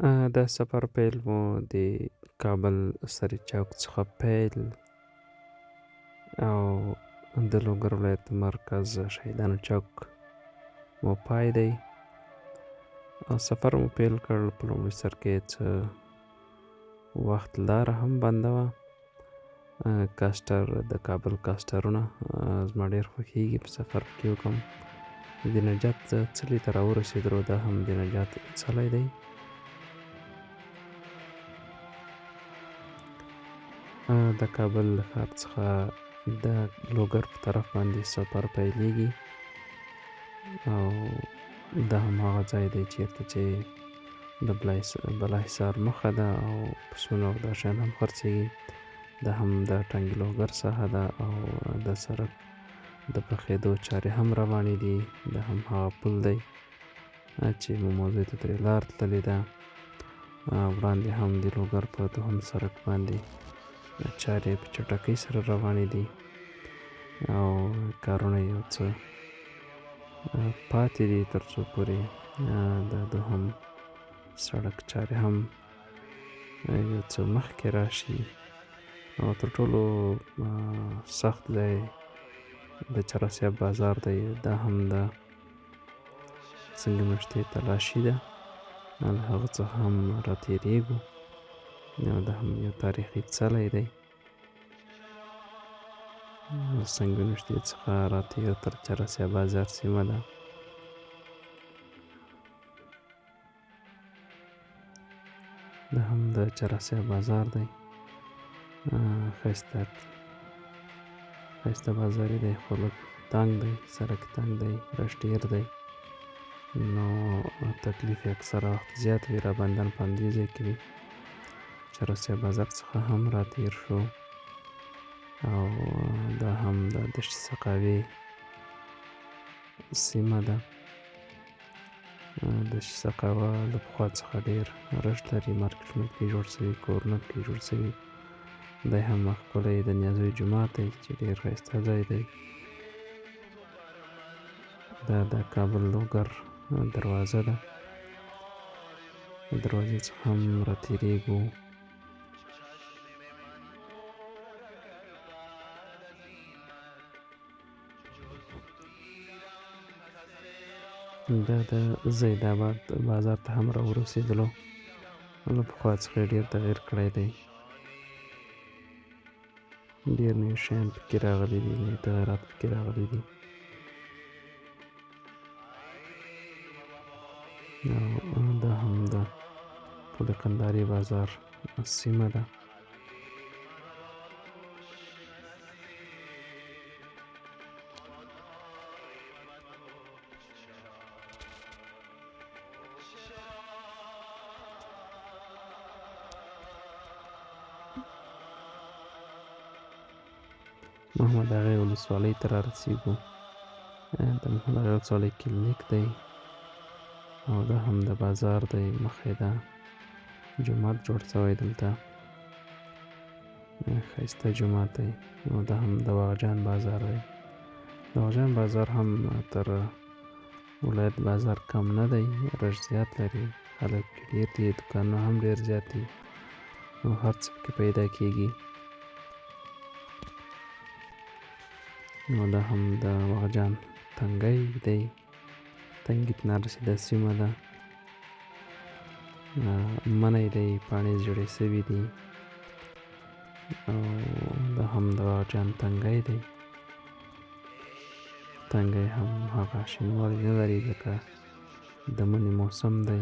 دا سفر پیل مو د کابل سري چوک څخه پیل او د لوګر ولایت مرکز شهیدانو چوک مو پای دی. سفر مو پیل کړ. په لومړي سر کې څه وخت لاره هم بنده وه. کاسټر د کابل کاسټرونه زما ډېر خوښېږي، په سفر کې وکړم. د نجات څلي ته راورسېدلو، دا هم د نجات څلی دی. د کابل له ښار څخه د لوګر په طرف باندې سفر پیلېږي او دا هماغه ځای دی چېرته چې د بالاحصار مخه ده او پسونه او دا شیان هم خرڅېږي. دا هم د ټنګ لوګر ساحه ده او د سړک د پخېدو چارې هم روانې دي. دا هم هغه پل دی چې موموزو ته ترې لار تللې ده. وړاندې هم د لوګر په دوهم سړک باندې چارې په چټکۍ سره روانې دي او کارونه یو څه پاتې دي تر څو پورې د دوهم سړک چارې هم یو څه مخکې راشي. او تر ټولو سخت ځای د چراسیاب بازار دی. دا هم د سنګ مشتې تلاشي ده، له هغه څخه هم راتېرېږو. دا هم یو تاریخي څلی دی. سنګ مشتې څخه راتېر تر چراسیاب بازار سیمه ده. دا هم د چراسیاب بازار دی. ښایسته بازاري دی، خو لږ تنګ دی، سړک تنګ دی، رش ډېر دی، نو تکلیف یې اکثره وخت زیات وي. رابندن په همدې ځای کې وي. چراسیاب بازار څخه هم راتېر شو او دا هم د دشت سقاوي سیمه ده. دشت سقاوه له پخوا څخه ډېر رش لري. مارکېټونه پکې جوړ شوي، کورونه پکې جوړ شوي. دی هم ښکلی د نیازوي جومات دی چې ډېر ښایسته ځای دی. دا د کابل لوګر دروازه ده. د دروازې څخه هم راتېرېږو. دا د زیدآباد بازار ته هم راورسېدلو. له پخوا څخه یې ډېر تغییر کړی دی. ډېر نوي شیان پکې راغلي دي، نوي تغیرات پکې راغلي دي. او دا هم د پل قندارې بازار سیمه ده. محمد اغې ولسوالۍ ته رارسېږو. د محمد اغې ولسوالۍ کلینیک دی او دا هم د بازار دی. مخې ده جومات جوړ شوی دلته، ښایسته جومات دی. او دا هم د واغجان بازار دی. د واغجان بازار هم تر ولایت بازار کم نه دی، رش زیات لري، خلک پکې ډېر دي، دوکانونه هم ډېر زیات دي او هر څه پکې پیدا کېږي. نو دا هم د واغجان تنګی دی، تنګي ته نارسېده سیمه ده. منی دی، پاڼې زیړې شوي دي او دا هم د واغجان تنګی دی. تنګی هم هغه شینوالی نه لري ځکه د مني موسم دی.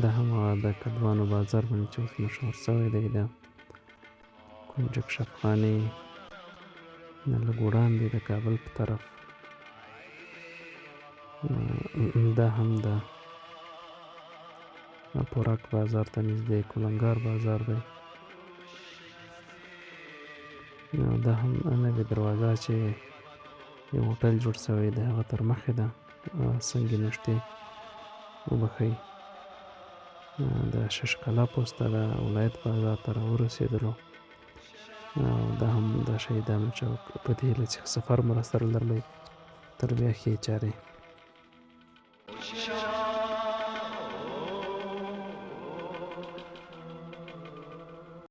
دا هم د کډوانو بازار باندې چې اوس مشهور شوی دی. د کنجک شفخانې نه لږ وړاندې د کابل په طرف. دا هم د پوراک بازار ته نږدې کولنګار بازار دی. دا هم نوې دروازه چې یو هوټل جوړ شوی دی هغه تر مخې ده. سنګ مشتې وبښئ. د ششقله پوسته د ولایت بازار ته راورسېدلو او دا هم د شهیدانو چوک په دې هیله چې سفر مو راسره لرلی تر بیا ښې چارې.